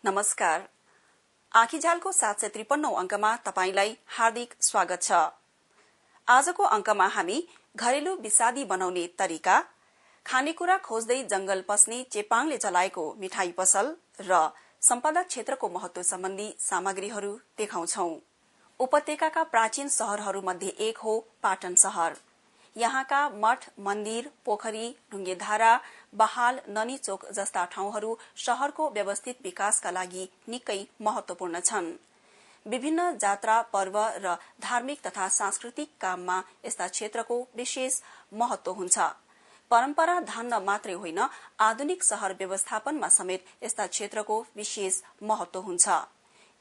नमस्कार। आँखीझालको 753औं अंकमा तपाईंलाई हार्दिक स्वागत छ। आजको अंकमा हामी घरेलु विषादी बनाउने तरिका, खानेकुरा खोज्दै जंगल पस्ने चेपाङले चलाएको मिठाई पसल र सम्पदा क्षेत्रको महत्व सम्बन्धी सामग्रीहरू देखाउँछौ। उपत्यकाका प्राचीन शहरहरूमध्ये एक हो पाटन शहर। यहाँका मठ, मन्दिर, पोखरी, ढुङ्गेधारा, बहाल, ननीचोक जस्ता ठाउँहरू शहरको व्यवस्थित विकासका लागि निकै महत्वपूर्ण छन्। विभिन्न जात्रा, पर्व र धार्मिक तथा सांस्कृतिक काममा यस्ता क्षेत्रको विशेष महत्व हुन्छ। परम्परा धान्न मात्रै होइन, आधुनिक शहर व्यवस्थापनमा समेत यस्ता क्षेत्रको विशेष महत्व हुन्छ।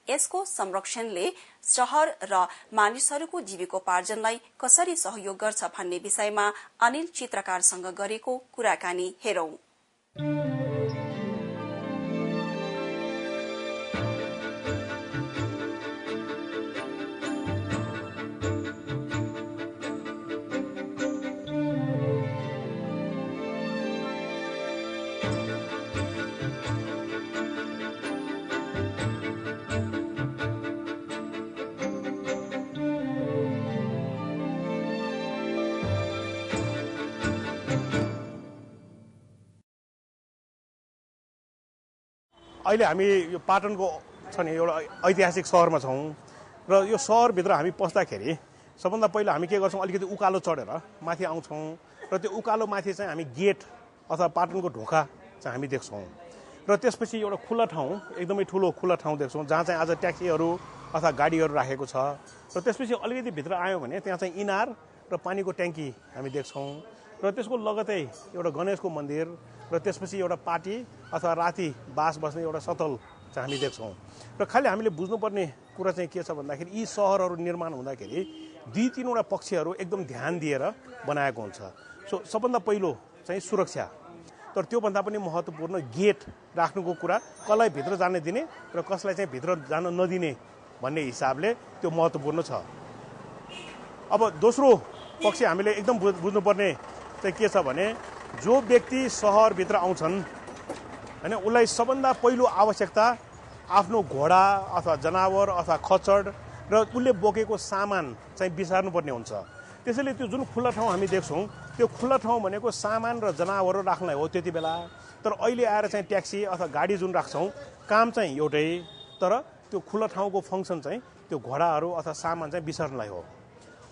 यसको संरक्षणले शहर र मानिसहरूको जीविकोपार्जनलाई कसरी सहयोग गर्छ भन्ने विषयमा अनिल चित्रकारसँग गरेको कुराकानी हेरौं। अहिले हामी यो पाटनको छ नि एउटा ऐतिहासिक शहरमा छौं र यो शहरभित्र हामी पस्दाखेरि सबभन्दा पहिला हामी के गर्छौं, अलिकति उकालो चढेर माथि आउँछौं र त्यो उकालो माथि चाहिँ हामी गेट अथवा पाटनको ढोका चाहिँ हामी देख्छौं र त्यसपछि एउटा खुला ठाउँ, एकदमै ठूलो खुला ठाउँ देख्छौं जहाँ चाहिँ आज ट्याक्सीहरू अथवा गाडीहरू राखेको छ र त्यसपछि अलिकति भित्र आयो भने त्यहाँ चाहिँ इनार र पानीको ट्याङ्की हामी देख्छौं र त्यसको लगतै एउटा गणेशको मन्दिर र त्यसपछि एउटा पार्टी अथवा राति बास बस्ने एउटा सतल चाहिँ हामी देख्छौं र खालि हामीले बुझ्नुपर्ने कुरा चाहिँ के छ भन्दाखेरि यी शहरहरू निर्माण हुँदाखेरि दुई तीनवटा पक्षहरू एकदम ध्यान दिएर बनाएको हुन्छ। सो सबभन्दा पहिलो चाहिँ सुरक्षा, तर त्योभन्दा पनि महत्त्वपूर्ण गेट राख्नुको कुरा, कसलाई भित्र जान दिने र कसलाई चाहिँ भित्र जान नदिने भन्ने हिसाबले त्यो महत्त्वपूर्ण छ। अब दोस्रो पक्ष हामीले एकदम बुझ्नुपर्ने चाहिँ के छ भने जो व्यक्ति शहरभित्र आउँछन् हैन, उसलाई सबभन्दा पहिलो आवश्यकता आफ्नो घोडा अथवा जनावर अथवा खच्चड र उसले बोकेको सामान चाहिँ बिसार्नुपर्ने हुन्छ। त्यसैले त्यो जुन खुला ठाउँ हामी देख्छौं त्यो खुला ठाउँ भनेको सामान र जनावरहरू राख्नलाई हो त्यति बेला, तर अहिले आएर चाहिँ ट्याक्सी अथवा गाडी जुन राख्छौं काम चाहिँ एउटै, तर त्यो खुला ठाउँको फंक्सन चाहिँ त्यो घोडाहरू अथवा सामान चाहिँ बिसार्नलाई हो।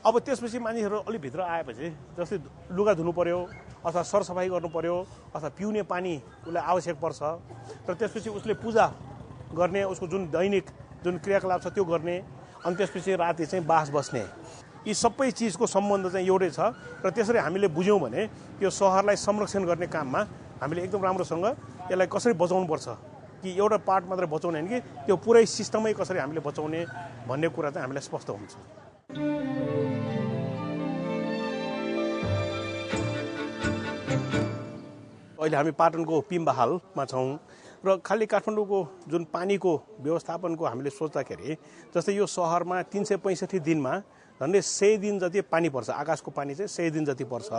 अब त्यसपछि मानिसहरू अलि भित्र आएपछि जस्तै लुगा धुनु पर्यो अथवा सरसफाई गर्नु पर्यो अथवा पिउने पानी उसलाई आवश्यक पर्छ र त्यसपछि उसले पूजा गर्ने, उसको जुन दैनिक जुन क्रियाकलाप छ त्यो गर्ने, अनि त्यसपछि राति चाहिँ बास बस्ने, यी सबै चिजको सम्बन्ध चाहिँ एउटै छ र त्यसरी हामीले बुझ्यौं भने यो शहरलाई संरक्षण गर्ने काममा हामीले एकदम राम्रोसँग यसलाई कसरी बचाउनुपर्छ कि एउटा पार्ट मात्रै बचाउने होइन कि त्यो पुरै सिस्टमै कसरी हामीले बचाउने भन्ने कुरा चाहिँ हामीलाई स्पष्ट हुन्छ। अहिले हामी पाटनको पिम्बाहालमा छौं र खालि काठमाडौँको जुन पानीको व्यवस्थापनको हामीले सोच्दाखेरि जस्तै यो शहरमा 365 दिनमा झन्डै 100 दिन जति पानी पर्छ, आकाशको पानी चाहिँ 100 दिन जति पर्छ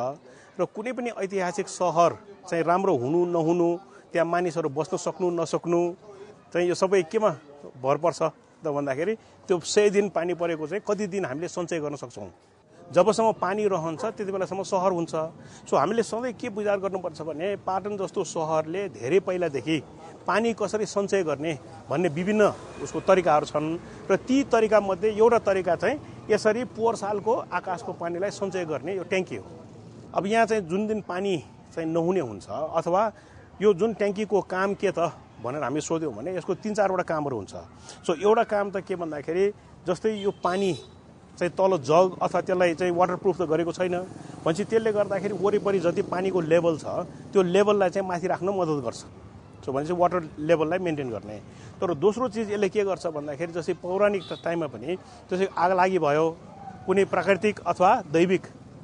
र कुनै पनि ऐतिहासिक शहर चाहिँ राम्रो हुनु नहुनु, त्यहाँ मानिसहरू बस्न सक्नु नसक्नु चाहिँ यो सबै केमा भर पर्छ त भन्दाखेरि त्यो 100 दिन पानी परेको चाहिँ कति दिन हामीले सञ्चय गर्न सक्छौं। जबसम्म पानी रहन्छ त्यति बेलासम्म शहर हुन्छ। सो हामीले सधैँ के विचार गर्नुपर्छ भने पाटन जस्तो शहरले धेरै पहिलादेखि पानी कसरी सञ्चय गर्ने भन्ने विभिन्न उसको तरिकाहरू छन् र ती तरिकामध्ये एउटा तरिका चाहिँ यसरी पोहोर सालको आकाशको पानीलाई सञ्चय गर्ने यो ट्याङ्की हो। अब यहाँ चाहिँ जुन दिन पानी चाहिँ नहुने हुन्छ अथवा यो जुन ट्याङ्कीको काम के त भनेर हामी सोध्यौँ भने यसको 3-4वटा कामहरू हुन्छ। सो एउटा काम त के भन्दाखेरि जस्तै यो पानी चाहिँ तल जग अथवा त्यसलाई चाहिँ वाटरप्रुफ त गरेको छैन भनेपछि त्यसले गर्दाखेरि वरिपरि जति पानीको लेभल छ त्यो लेभललाई चाहिँ माथि राख्न मद्दत गर्छ। सो भनेपछि वाटर लेभललाई मेन्टेन गर्ने। तर दोस्रो चिज यसले के गर्छ भन्दाखेरि जस्तै पौराणिक टाइममा पनि जस्तै आगलागी भयो, कुनै प्राकृतिक अथवा दैविक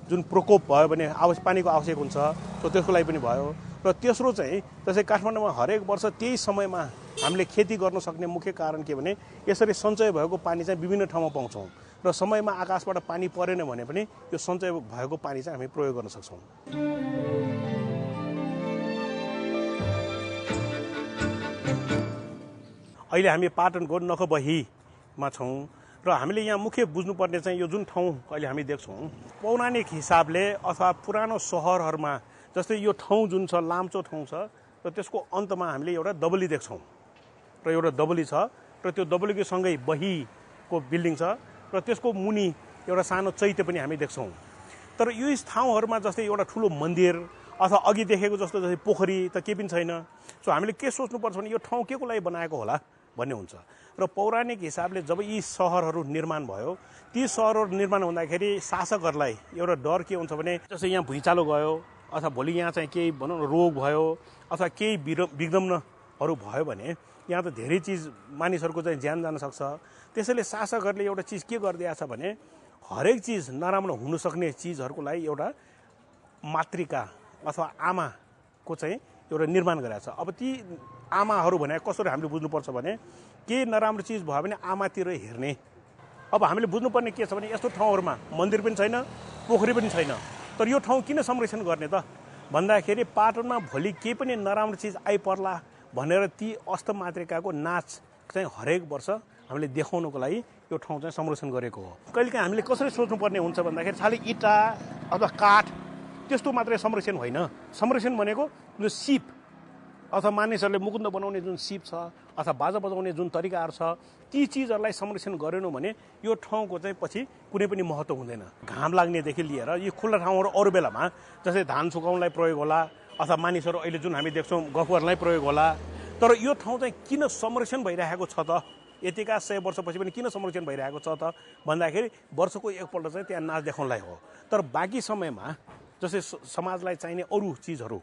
जुन प्रकोप भयो भने पानीको आवश्यक हुन्छ, सो त्यसको लागि पनि भयो। र तेस्रो चाहिँ जस्तै काठमाडौँमा हरेक वर्ष त्यही समयमा हामीले खेती गर्न सक्ने मुख्य कारण के भने यसरी सञ्चय भएको पानी चाहिँ विभिन्न ठाउँमा पाउँछौँ र समयमा आकाशबाट पानी परेन भने पनि यो सञ्चय भएको पानी चाहिँ हामी प्रयोग गर्न सक्छौँ। अहिले हामी पाटनको नखबहीमा छौँ र हामीले यहाँ मुख्य बुझ्नुपर्ने चाहिँ यो जुन ठाउँ अहिले हामी देख्छौँ पौराणिक हिसाबले अथवा पुरानो सहरहरूमा जस्तै यो ठाउँ जुन छ लाम्चो ठाउँ छ र त्यसको अन्तमा हामीले एउटा दबली देख्छौँ र एउटा दबली छ र त्यो दबलीको सँगै बहीको बिल्डिङ छ र त्यसको मुनि एउटा सानो चैत्य पनि हामी देख्छौँ। तर यो ठाउँहरूमा जस्तै एउटा ठुलो मन्दिर अथवा अघि देखेको जस्तो जस्तै पोखरी त केही पनि छैन। सो हामीले के सोच्नुपर्छ भने यो ठाउँ के को लागि बनाएको होला भन्ने हुन्छ। र पौराणिक हिसाबले जब यी सहरहरू निर्माण भयो ती सहरहरू निर्माण हुँदाखेरि शासकहरूलाई एउटा डर के हुन्छ भने जस्तै यहाँ भुइँचालो गयो अथवा भोलि यहाँ चाहिँ केही भनौँ न रोग भयो अथवा केही विघ्नहरू भयो भने यहाँ त धेरै चिज मानिसहरूको चाहिँ ज्यान जान सक्छ। त्यसैले शासकहरूले एउटा चिज के गरिदिएको छ भने हरेक चिज नराम्रो हुन सक्ने चिजहरूको लागि एउटा मातृका अथवा आमाको चाहिँ एउटा निर्माण गरेको छ। अब ती आमाहरू भने कसरी हामीले बुझ्नुपर्छ भने के नराम्रो चिज भयो भने आमातिर हेर्ने। अब हामीले बुझ्नुपर्ने के छ भने यस्तो ठाउँहरूमा मन्दिर पनि छैन पोखरी पनि छैन तर यो ठाउँ किन संरक्षण गर्ने त भन्दाखेरि पाटनमा भोलि केही पनि नराम्रो चिज आइपर्ला भनेर ती अष्टमातृकाको नाच चाहिँ हरेक वर्ष हामीले देखाउनको लागि यो ठाउँ चाहिँ संरक्षण गरेको हो। कहिलेकाहीँ हामीले कसरी सोच्नुपर्ने हुन्छ भन्दाखेरि खालि इँटा अथवा काठ त्यस्तो मात्रै संरक्षण होइन। संरक्षण भनेको जो सिप अथवा मानिसहरूले मुकुन्द बनाउने जुन सिप छ अथवा बाजा बजाउने जुन तरिकाहरू छ ती चिजहरूलाई संरक्षण गरेनौँ भने यो ठाउँको चाहिँ पछि कुनै पनि महत्त्व हुँदैन। घाम लाग्नेदेखि लिएर यो खुल्ला ठाउँहरू अरू बेलामा जस्तै धान सुकाउनलाई प्रयोग होला अथवा मानिसहरू अहिले जुन हामी देख्छौँ गफुरलाई प्रयोग होला। तर यो ठाउँ चाहिँ किन संरक्षण भइरहेको छ त यतिका 100 वर्षपछि पनि किन संरक्षण भइरहेको छ त भन्दाखेरि वर्षको एकपल्ट चाहिँ त्यहाँ नाच देखाउनलाई हो। तर बाँकी समयमा जस्तै समाजलाई चाहिने अरू चिजहरू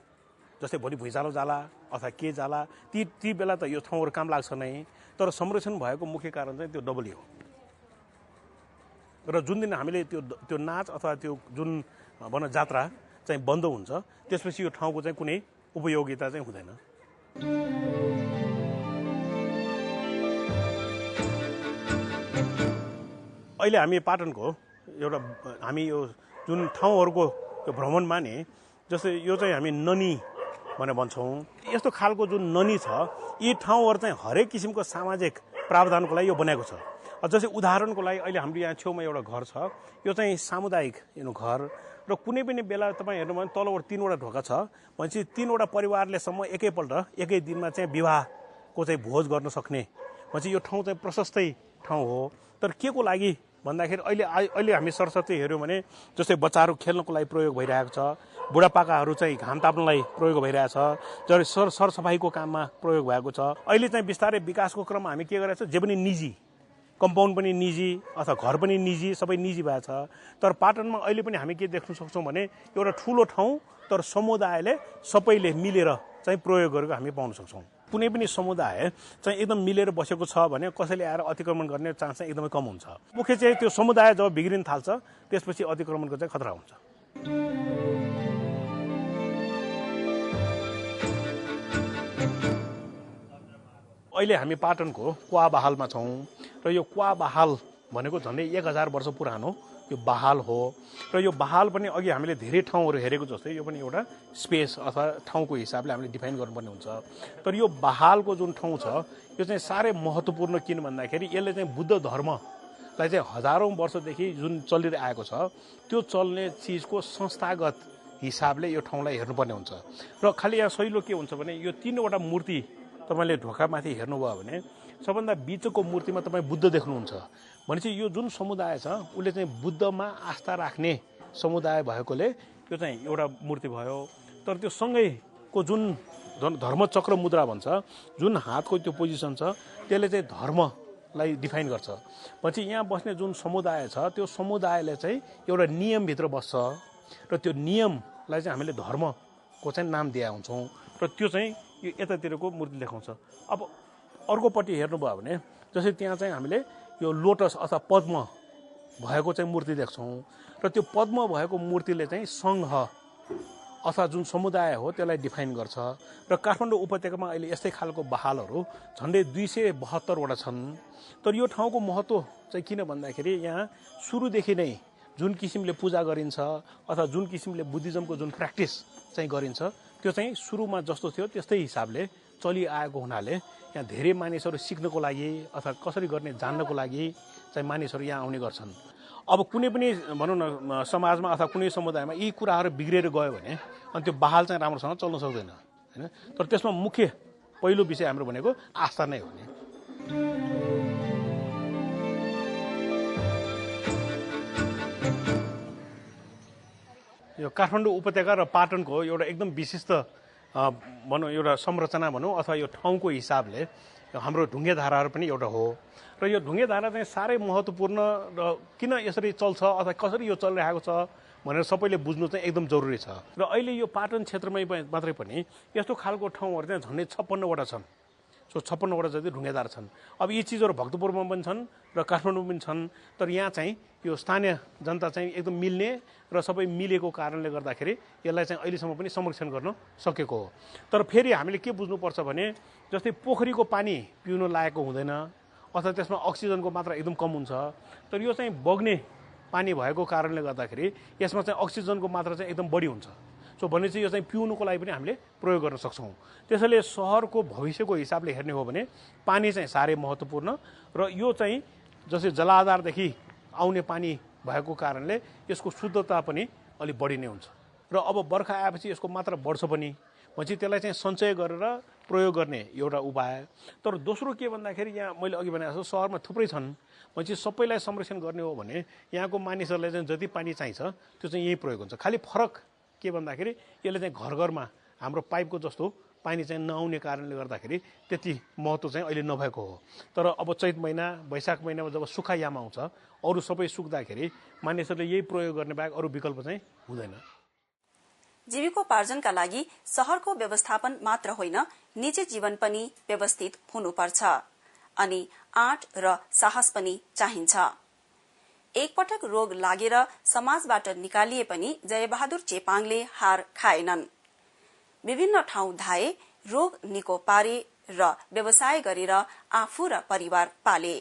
जस्तै भोलि भुइँचालो जाला अथवा के जाला ती बेला त यो ठाउँहरू काम लाग्छ नै। तर संरक्षण भएको मुख्य कारण चाहिँ त्यो डबली हो। र जुन दिन हामीले त्यो नाच अथवा त्यो जुन भनौँ जात्रा चाहिँ बन्द हुन्छ त्यसपछि यो ठाउँको चाहिँ कुनै उपयोगिता चाहिँ हुँदैन। अहिले हामी पाटनको एउटा हामी यो जुन ठाउँहरूको यो भ्रमणमा नि जस्तै यो चाहिँ हामी ननी भनेर भन्छौँ। यस्तो खालको जुन ननी छ यी ठाउँहरू चाहिँ हरेक किसिमको सामाजिक प्रावधानको लागि यो बनाएको छ। जस्तै उदाहरणको लागि अहिले हाम्रो यहाँ छेउमा एउटा घर छ यो चाहिँ सामुदायिक घर र कुनै पनि बेला तपाईँ हेर्नु भने तलबाट 3वटा ढोका छ भनेपछि 3वटा परिवारलेसम्म एकैपल्ट एकै दिनमा चाहिँ विवाहको चाहिँ भोज गर्न सक्ने भनेपछि यो ठाउँ चाहिँ प्रशस्तै ठाउँ हो। तर के को लागि भन्दाखेरि अहिले हामी सरस्वती हेऱ्यौँ भने जस्तै बच्चाहरू खेल्नको लागि प्रयोग भइरहेको छ बुढापाकाहरू चाहिँ घाम ताप्नलाई प्रयोग भइरहेछ जस्तै सरसफाइको काममा प्रयोग भएको छ। अहिले चाहिँ बिस्तारै विकासको क्रममा हामी के गरेको छ जे पनि निजी कम्पाउन्ड पनि निजी अथवा घर पनि निजी सबै निजी भएको छ। तर पाटनमा अहिले पनि हामी के देख्न सक्छौँ भने एउटा ठुलो ठाउँ तर समुदायले सबैले मिलेर चाहिँ प्रयोग गरेको हामी पाउन सक्छौँ। कुनै पनि समुदाय चाहिँ एकदम मिलेर बसेको छ भने कसैले आएर अतिक्रमण गर्ने चान्स चाहिँ एकदमै कम हुन्छ। मुख्य चाहिँ त्यो समुदाय जब बिग्रिन थाल्छ त्यसपछि अतिक्रमणको चाहिँ खतरा हुन्छ। अहिले हामी पाटनको क्वा बहालमा छौँ र यो क्वा बहाल भनेको झन्डै 1000 वर्ष पुरानो यो बहाल हो। र यो बहाल पनि अघि हामीले धेरै ठाउँहरू हेरेको जस्तै यो पनि एउटा स्पेस अथवा ठाउँको हिसाबले हामीले डिफाइन गर्नुपर्ने हुन्छ। तर यो बहालको जुन ठाउँ छ यो चाहिँ साह्रै महत्त्वपूर्ण किन भन्दाखेरि यसले चाहिँ बुद्ध धर्मलाई चाहिँ हजारौँ वर्षदेखि जुन चलिरहेको छ त्यो चल्ने चिजको संस्थागत हिसाबले यो ठाउँलाई हेर्नुपर्ने हुन्छ। र खालि यहाँ सहिलो के हुन्छ भने यो 3वटा मूर्ति तपाईँले ढोकामाथि हेर्नुभयो भने सबभन्दा बिचको मूर्तिमा तपाईँ बुद्ध देख्नुहुन्छ भनेपछि यो जुन समुदाय छ उसले चाहिँ बुद्धमा आस्था राख्ने समुदाय भएकोले यो चाहिँ एउटा मूर्ति भयो। तर त्यो सँगैको जुन धर्मचक्र मुद्रा भन्छ जुन हातको त्यो पोजिसन छ त्यसले चाहिँ धर्मलाई डिफाइन गर्छ। पछि यहाँ बस्ने जुन समुदाय छ त्यो समुदायले चाहिँ एउटा नियमभित्र बस्छ र त्यो नियमलाई चाहिँ हामीले धर्मको चाहिँ नाम दिएका हुन्छौँ र त्यो चाहिँ यो यतातिरको मूर्ति देखाउँछ। अब अर्कोपट्टि हेर्नुभयो भने जस्तै त्यहाँ चाहिँ हामीले यो लोटस अथवा पद्म भएको चाहिँ मूर्ति देख्छौँ र त्यो पद्म भएको मूर्तिले चाहिँ सङ्घ अथवा जुन समुदाय हो त्यसलाई डिफाइन गर्छ। र काठमाडौँ उपत्यकामा अहिले यस्तै खालको बहालहरू झन्डै 272वटा छन्। तर यो ठाउँको महत्त्व चाहिँ किन भन्दाखेरि यहाँ सुरुदेखि नै जुन किसिमले पूजा गरिन्छ अथवा जुन किसिमले बुद्धिज्मको जुन प्र्याक्टिस चाहिँ गरिन्छ त्यो चाहिँ सुरुमा जस्तो थियो त्यस्तै हिसाबले चलिआएको हुनाले यहाँ धेरै मानिसहरू सिक्नको लागि अथवा कसरी गर्ने जान्नको लागि चाहिँ मानिसहरू यहाँ आउने गर्छन्। अब कुनै पनि भनौँ न समाजमा अथवा कुनै समुदायमा यी कुराहरू बिग्रेर गयो भने अनि त्यो बहाल चाहिँ राम्रोसँग चल्न सक्दैन हैन। तर त्यसमा मुख्य पहिलो विषय हाम्रो भनेको आस्था नै हो नि। यो काठमाडौँ उपत्यका र पाटनको एउटा एकदम विशिष्ट भनौँ एउटा संरचना भनौँ अथवा यो ठाउँको हिसाबले हाम्रो ढुङ्गे धाराहरू पनि एउटा हो र यो ढुङ्गे धारा चाहिँ साह्रै महत्त्वपूर्ण र किन यसरी चल्छ अथवा कसरी यो चलिरहेको छ भनेर सबैले बुझ्नु चाहिँ एकदम जरुरी छ। र अहिले यो पाटन क्षेत्रमै मात्रै पनि यस्तो खालको ठाउँहरू चाहिँ झन्डै 56वटा छन्। सो 56वटा जति ढुङ्गेधार छन्। अब यी चिजहरू भक्तपुरमा पनि छन् र काठमाडौँमा पनि छन्। तर यहाँ चाहिँ यो स्थानीय जनता चाहिँ एकदम मिल्ने र सबै मिलेको कारणले गर्दाखेरि यसलाई चाहिँ अहिलेसम्म पनि संरक्षण गर्न सकेको हो। तर फेरि हामीले के बुझ्नुपर्छ भने जस्तै पोखरीको पानी पिउन लायकको हुँदैन अथवा त्यसमा अक्सिजनको मात्रा एकदम कम हुन्छ। तर यो चाहिँ बग्ने पानी भएको कारणले गर्दाखेरि यसमा चाहिँ अक्सिजनको मात्रा चाहिँ एकदम बढी हुन्छ। सो भनेपछि यो चाहिँ पिउनुको लागि पनि हामीले प्रयोग गर्न सक्छौँ। त्यसैले सहरको भविष्यको हिसाबले हेर्ने हो भने पानी चाहिँ साह्रै महत्त्वपूर्ण र यो चाहिँ जस्तै जलाधारदेखि आउने पानी भएको कारणले यसको शुद्धता पनि अलिक बढी नै हुन्छ र अब बर्खा आएपछि यसको मात्रा बढ्छ पनि भनेपछि त्यसलाई चाहिँ सञ्चय गरेर प्रयोग गर्ने एउटा उपाय। तर दोस्रो के भन्दाखेरि यहाँ मैले अघि भने जस्तो सहरमा थुप्रै छन् भनेपछि सबैलाई संरक्षण गर्ने हो भने यहाँको मानिसहरूलाई चाहिँ जति पानी चाहिन्छ त्यो चाहिँ यही प्रयोग हुन्छ। खालि फरक के भन्दाखेरि यसले चाहिँ घर घरमा हाम्रो पाइपको जस्तो पानी चाहिँ नआउने कारणले गर्दाखेरि त्यति महत्त्व चाहिँ अहिले नभएको हो। तर अब चैत महिना वैशाख महिनामा जब सुक्खा याम आउँछ अरू सबै सुक्दाखेरि मानिसहरूले यही प्रयोग गर्ने बाहेक अरू विकल्प चाहिँ हुँदैन। जीविकोपार्जनका लागि शहरको व्यवस्थापन मात्र होइन निजी जीवन पनि व्यवस्थित हुनुपर्छ अनि आँट र साहस पनि चाहिन्छ। एकपटक रोग लागेर समाजबाट निकालिए पनि जयबहादुर चेपाङले हार खाएनन्। विभिन्न ठाउँ धाए, रोग निको पारे र व्यवसाय गरेर आफू र परिवार पाले।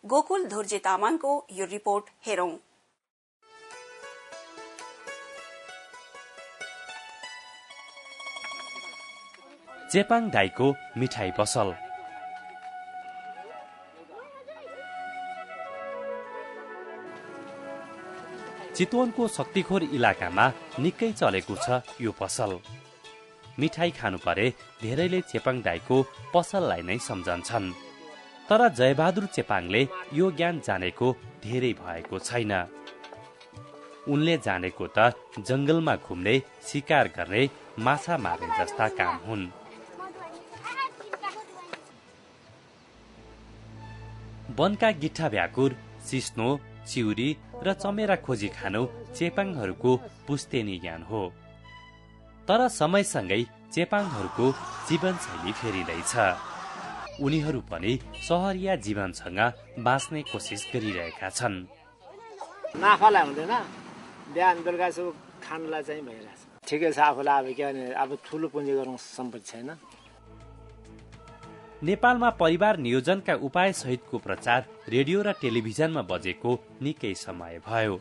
गोकुल धुर्जे तामाङको यो रिपोर्ट हेरौं। चेपाङ दाईको मिठाई पसल। चितवनको शक्तिखोर इलाकामा निकै चलेको छ यो पसल। मिठाई खानु परे धेरैले चेपाङ दाईको पसललाई नै सम्झन्छन्। तर जयबहादुर चेपाङले यो ज्ञान जानेको धेरै भएको छैन। उनले जानेको त जंगलमा घुम्ने, शिकार गर्ने, माछा मार्ने जस्ता काम हुन्। वनका गिट्ठा भ्याकुर, सिस्नो, चिउरी र चमेरा खोजी खानु चेपाङहरूको पुस्तेनी ज्ञान हो। तर समयसँगै चेपाङहरूको जीवनशैली फेरिँदैछ। उनीहरू पनि सहरिया जीवनसँग बाँच्ने कोसिस गरिरहेका छन्। नाफालाई हुँदैन, बिहान बेलुका यसो खानलाई चाहिँ भइरहेछ। ठिकै छ आफूलाई, अब के भने अब ठुलो पुँजी गर्नु सम्पत्ति छैन। नेपालमा परिवार नियोजनका उपाय सहितको प्रचार रेडियो र टेलिभिजनमा बजेको निकै समय भयो।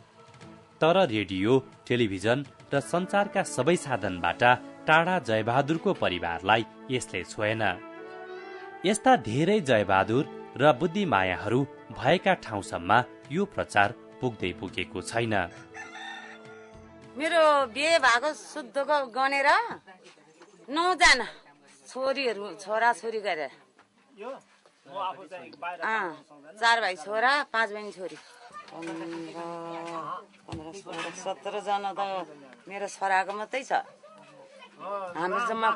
तर रेडियो, टेलिभिजन र सञ्चारका सबै साधनबाट टाढा जयबहादुरको परिवारलाई यसले छोएन। यस्ता धेरै जयबहादुर र बुद्धिमायाहरू भएका ठाउँसम्म यो प्रचार पुग्दै पुगेको छैन। मेरो बिहे भएको शुद्धको गनेर 9 जना छोरीहरू, छोरा छोरी गरेर 4 भाइ छोरा 5 बहिनी छोरी। 15, 16, 17 जना त मेरो छोराको मात्रै छ। हाम्रो जम्मा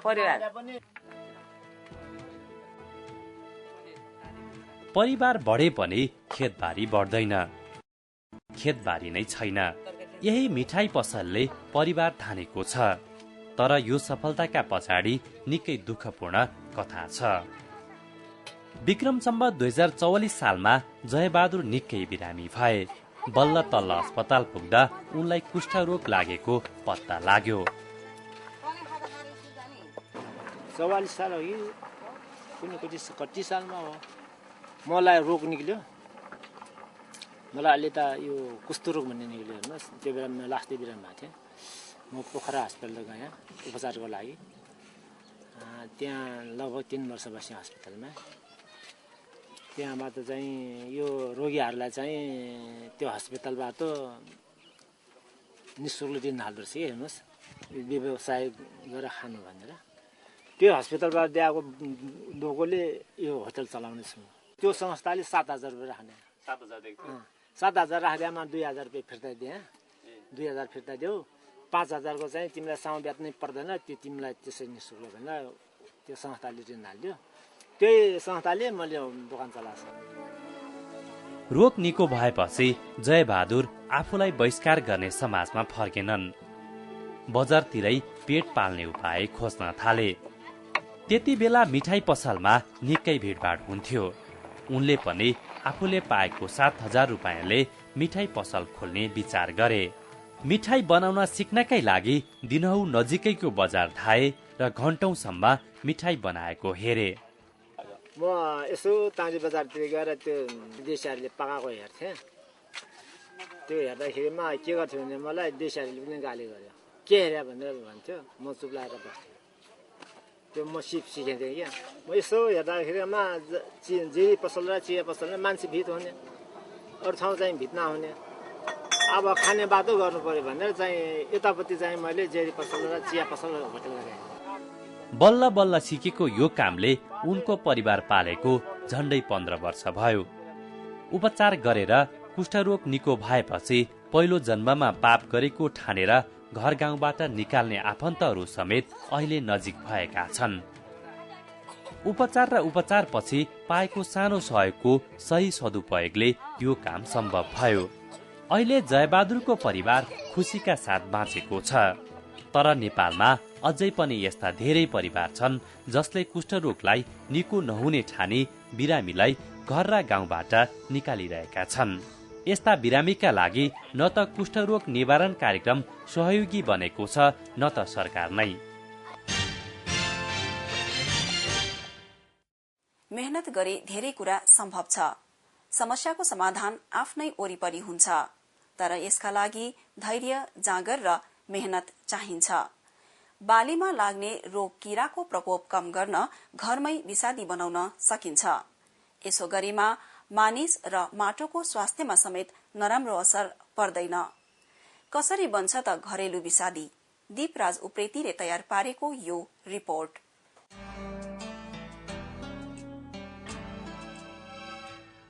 परिवार बढे पनि खेतबारी बढ्दैन, खेतबारी नै छैन। यही मिठाई पसलले परिवार थानेको छ। तर यो सफलताका पछाडि निकै दुःखपूर्ण कथा छ। विक्रम सम्वत 2044 सालमा जयबहादुर निकै बिरामी भए। बल्ल तल्ल अस्पताल पुग्दा उनलाई कुष्ठरोग लागेको पत्ता लाग्यो। 44 साल हो कि कुनै 25 सालमा हो मलाई रोग निक्ल्यो। मलाई अहिले त यो कुष्ठरोग भन्ने निक्ल्यो हेर्नुहोस्। त्यो बेला लास्टै बिरामी भएको थिएँ। म पोखरा हस्पिटल गएँ उपचारको लागि। त्यहाँ लगभग 3 वर्ष बसेँ हस्पिटलमा। त्यहाँबाट चाहिँ यो रोगीहरूलाई चाहिँ त्यो हस्पिटलबाट निःशुल्क दिन थाल्दो रहेछ कि हेर्नुहोस्, व्यवसाय गरेर खानु भनेर। त्यो हस्पिटलबाट दिएको लोगोले यो होटल चलाउनेछु। त्यो संस्थाले 7,000 रुपियाँ राख्ने। 7,000 राख्दामा 2,000 रुपियाँ फिर्ता दिएँ। 2,000 फिर्ता देऊ, 5,000 को चाहिँ तिमीलाई साउँ बेच्नै पर्दैन, त्यो तिमीलाई त्यसै निःशुल्क भनेर त्यो संस्थाले ऋण हाल्यो। त्यही संस्थाले मैले दोकान चलाएको छु। रोग निको भएपछि जयबहादुर आफूलाई बहिष्कार गर्ने समाजमा फर्केनन्। बजारतिरै पेट पाल्ने उपाय खोज्न थाले। त्यति बेला मिठाई पसलमा निकै भिडभाड हुन्थ्यो। उनले पनि आफूले पाएको 7,000 रुपियाँले मिठाई पसल खोल्ने विचार गरे। मिठाई बनाउन सिक्नकै लागि दिनहु नजिकैको बजार धाए र घण्टौंसम्म मिठाई बनाएको हेरे। म यसो ताँजी बजारतिर गएर त्यो देशीहरूले पकाएको हेर्थेँ। त्यो हेर्दाखेरिमा के गर्थ्यो भने मलाई देशीहरूले पनि गाली गर्यो। के हेरे भनेर भन्थ्यो, म चुप लाएर बस्थेँ। त्यो म सिकेँ थिएँ क्या। म यसो हेर्दाखेरिमा जेरी पसल र चिया पसलमा मान्छे भिड हुने, अरू ठाउँ चाहिँ भिड नहुने। अब खाने बाटो गर्नु पर्यो भनेर चाहिँ यतापट्टि चाहिँ मैले जेरी पसल र चिया पसल होटल गरेँ। बल्ल बल्ल सिकेको यो कामले उनको परिवार पालेको झण्डै 15 वर्ष भयो। उपचार गरेर कुष्ठरोग निको भएपछि पहिलो जन्ममा पाप गरेको ठानेर घर गाउँबाट निकाल्ने आफन्तहरू समेत अहिले नजिक भएका छन्। उपचार र उपचारपछि पाएको सानो सहयोगको सही सदुपयोगले यो काम सम्भव भयो। अहिले जयबहादुरको परिवार खुसीका साथ बाँचेको छ। तर नेपालमा अझै पनि यस्ता धेरै परिवार छन् जसले कुष्ठरोगलाई निको नहुने ठानी बिरामीलाई घर र गाउँबाट निकालिरहेका छन्। यस्ता बिरामीका लागि न त कुष्ठरोग निवारण कार्यक्रम सहयोगी बनेको छ न त सरकार नै। मेहनत गरे धेरै कुरा सम्भव छ। समस्याको समाधान आफ्नै वरिपरि हुन्छ, तर यसका लागि धैर्य, जाँगर र मेहनत चाहिन्छ। बालीमा लाग्ने रोग किराको प्रकोप कम गर्न घरमै विषादी बनाउन सकिन्छ। यसो गरेमा मानिस र माटोको स्वास्थ्यमा समेत नराम्रो असर पर्दैन। कसरी बन्छ त घरेलु विषादी? दीपराज उप्रेतीले तयार पारेको यो रिपोर्ट।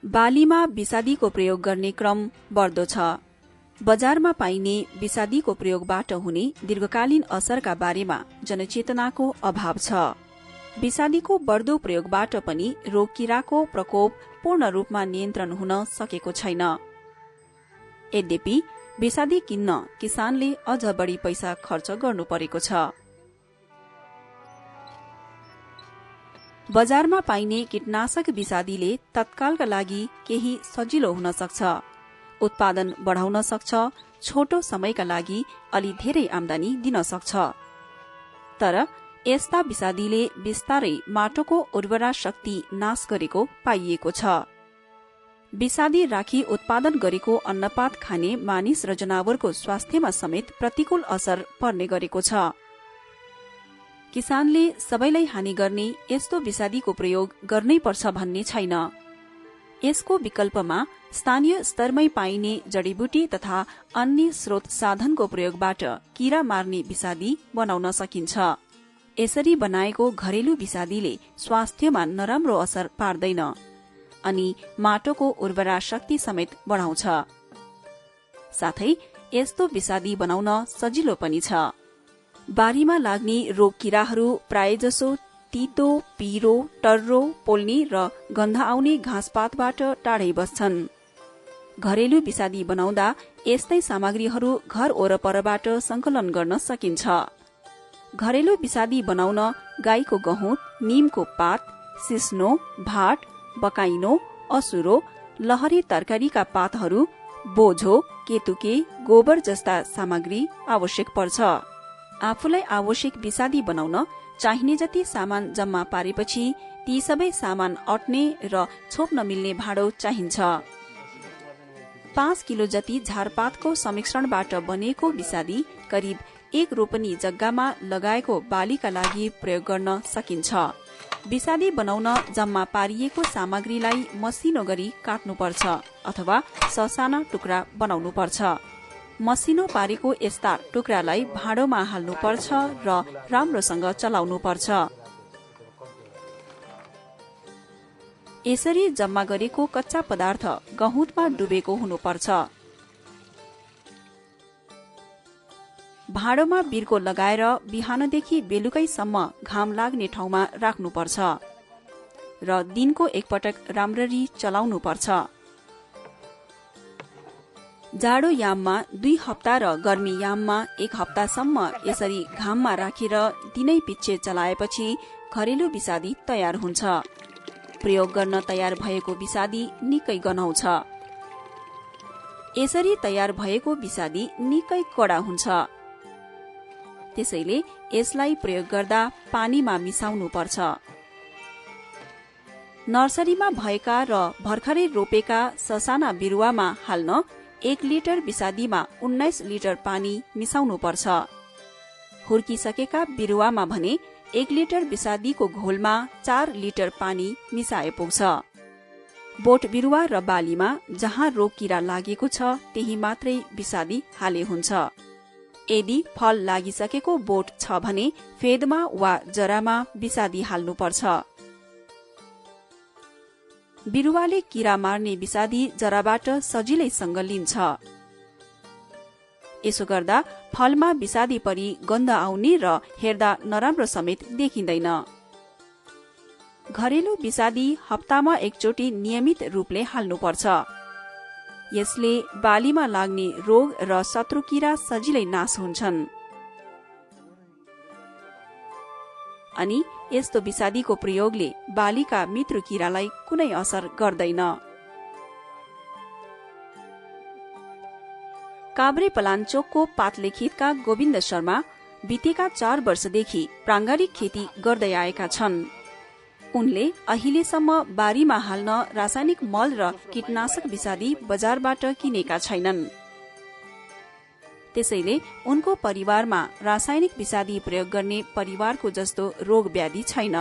बालीमा विषादीको प्रयोग गर्ने क्रम बढ्दो छ। बजारमा पाइने विषादीको प्रयोगबाट हुने दीर्घकालीन असरका बारेमा जनचेतनाको अभाव छ। विषादीको बढ्दो प्रयोगबाट पनि रोग किराको प्रकोप पूर्ण रूपमा नियन्त्रण हुन सकेको छैन। यद्यपि विषादी किन्न किसानले अझ बढी पैसा खर्च गर्नु परेको छ। बजारमा पाइने कीटनाशक विषादीले तत्कालका लागि केही सजिलो हुन सक्छ, उत्पादन बढ़ाउन सक्छ, छोटो समयका लागि अलि धेरै आमदानी दिन सक्छ। तर यस्ता विषादीले बिस्तारै माटोको उर्वरा शक्ति नाश गरेको पाइएको छ। विषादी राखी उत्पादन गरेको अन्नपात खाने मानिस र जनावरको स्वास्थ्यमा समेत प्रतिकूल असर पर्ने गरेको छ। किसानले सबैलाई हानि गर्ने यस्तो विषादीको प्रयोग गर्नै पर्छ भन्ने छैन। यसको विकल्पमा स्थानीय स्तरमै पाइने जडीबुटी तथा अन्य स्रोत साधनको प्रयोगबाट कीरा मार्ने विषादी बनाउन सकिन्छ। यसरी बनाएको घरेलु विषादीले स्वास्थ्यमा नराम्रो असर पार्दैन अनि माटोको उर्वरा शक्ति समेत बढ़ाउँछ। साथै यस्तो विषादी बनाउन सजिलो पनि छ। बारीमा लाग्ने रोग किराहरू प्रायजसो तीतो, पिरो, टर्रो, पोल्ने र गन्ध आउने घाँसपातबाट टाढै बस्छन्। घरेलु विषादी बनाउँदा यस्तै सामग्रीहरू घर वरपरबाट संकलन गर्न सकिन्छ। घरेलु विषादी बनाउन गाईको गहुँत, नीमको पात, सिस्नो, भाट, बकाइनो, असुरो, लहरी तरकारीका पातहरू, बोझो, केतुके, गोबर जस्ता सामग्री आवश्यक पर्छ। आफूलाई आवश्यक विषादी बनाउन चाहिने जति सामान जम्मा पारेपछि ती सबै सामान अट्ने र छोप्न मिल्ने भाँडो चाहिन्छ। 5 किलो जति झारपातको सम्मिश्रणबाट बनेको विषादी करिब एक रोपनी जग्गामा लगाएको बालीका लागि प्रयोग गर्न सकिन्छ। विषादी बनाउन जम्मा पारिएको सामग्रीलाई मसिनो गरी काट्नुपर्छ अथवा ससाना टुक्रा बनाउनुपर्छ। मसिनो पारेको यस्ता टुक्रालाई भाँडोमा हाल्नुपर्छ र राम्रोसँग चलाउनुपर्छ। यसरी जम्मा गरेको कच्चा पदार्थ गहुँतमा डुबेको हुनुपर्छ। भाँडोमा बिर्को लगाएर बिहानदेखि बेलुकैसम्म घाम लाग्ने ठाउँमा राख्नुपर्छ र दिनको एकपटक राम्ररी चलाउनुपर्छ। जाडो याममा 2 हप्ता र गर्मी याममा 1 हप्तासम्म यसरी घाममा राखेर दिनै पिच्छे चलाएपछि घरेलु विषादी तयार हुन्छ। प्रयोग गर्न तयार भएको विषादी निकै गनाउँछ। यसरी तयार भएको विषादी निकै कडा हुन्छ। त्यसैले यसलाई प्रयोग गर्दा पानीमा मिसाउनु पर्छ। नर्सरीमा भएका र भर्खरै रोपेका ससाना बिरुवामा हाल्न 1 लिटर विषादीमा 19 लिटर पानी मिसाउनु पर्छ। हुर्किसकेका बिरुवामा भने 1 लिटर विषादीको घोलमा 4 लिटर पानी मिसाए पुग्छ। बोट बिरुवा र बालीमा जहाँ रोग किरा लागेको छ त्यही मात्रै विषादी हाले हुन्छ। यदि फल लागिसकेको बोट छ भने फेदमा वा जरामा विषादी हाल्नुपर्छ। बिरुवाले किरा मार्ने विषादी जराबाट सजिलैसँग लिन्छ। यसो गर्दा फलमा विषादी परी गन्ध आउने र हेर्दा नराम्रो समेत देखिँदैन। घरेलु विषादी हप्तामा एकचोटि नियमित रूपले हाल्नुपर्छ। यसले बालीमा लाग्ने रोग र शत्रु किरा सजिलै नाश हुन्छन्। अनि यस्तो विषादीको प्रयोगले बालीका मित्र किरालाई कुनै असर गर्दैन। काभ्रे पलाञ्चोकको पातलेखितका गोविन्द शर्मा बितेका 4 वर्षदेखि प्राङ्गारिक खेती गर्दै आएका छन्। उनले अहिलेसम्म बारीमा हाल्न रासायनिक मल र कीटनाशक विषादी बजारबाट किनेका छैनन्। त्यसैले उनको परिवारमा रासायनिक विषादी प्रयोग गर्ने परिवारको जस्तो रोग व्याधि छैन।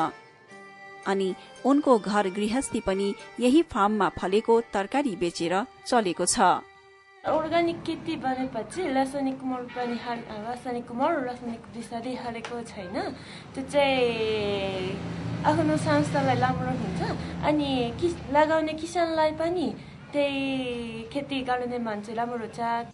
अनि उनको घर गृहस्थी पनि यही फार्ममा फलेको तरकारी बेचेर चलेको छ। अर्ग्यानिक खेती भनेपछि रासायनिक मल रासायनिक विषादी हालेको छैन। त्यो चाहिँ आफ्नो संस्थालाई राम्रो हुन्छ अनि लगाउने किसानलाई पनि त्यही खेती गर्ने मान्छे राम्रो हुन्छ।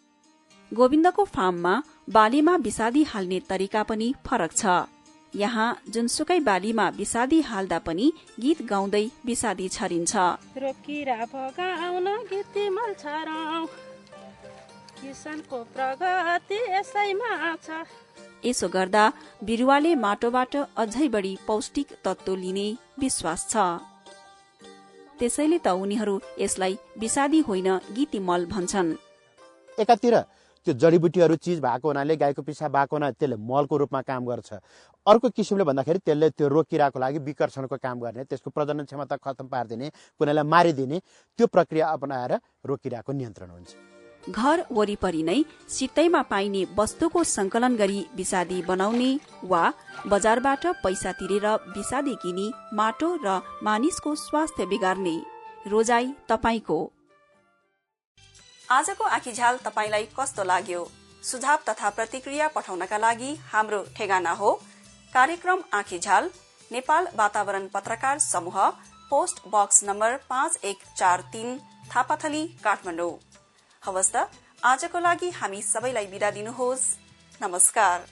गोविन्दको फार्ममा बालीमा विषादी हाल्ने तरिका पनि फरक छ। यहाँ जुनसुकै बालीमा विषादी हाल्दा पनि गीत गाउँदै विषादी छरिन्छ। रोकिरा भगाउन गीती मल छरौं, किसानको प्रगति यसैमा छ। यसो गर्दा बिरुवाले माटोबाट अझै बढी पौष्टिक तत्त्व लिने विश्वास छ। त्यसैले त उनीहरू यसलाई विषादी होइन गीती मल भन्छन्। एकातिर त्यो जडीबुटीहरू चिज भएको हुनाले गाईको पिसाब भएको हुनाले त्यसले मलको रूपमा काम गर्छ। अर्को किसिमले भन्दाखेरि त्यसले त्यो रोग किराको लागि विकर्षणको काम गर्ने, त्यसको प्रजनन क्षमता खत्तम पारिदिने, कुनैलाई मारिदिने त्यो प्रक्रिया अपनाएर रोग किराको नियन्त्रण हुन्छ। घर वरिपरि नै सित्तैमा पाइने वस्तुको संकलन गरी विषादी बनाउने वा बजारबाट पैसा तिरेर विषादी किनी माटो र मानिसको स्वास्थ्य बिगार्ने रोजाई तपाईको। आजको आँखीझाल तपाईलाई कस्तो लाग्यो? सुझाव तथा प्रतिक्रिया पठाउनका लागि हाम्रो ठेगाना हो कार्यक्रम आँखीझाल, नेपाल वातावरण पत्रकार समूह, post box number 5143 Thapathali, Kathmandu. हवस् त, आजको लागि हामी सबैलाई बिदा दिनुहोस्। नमस्कार।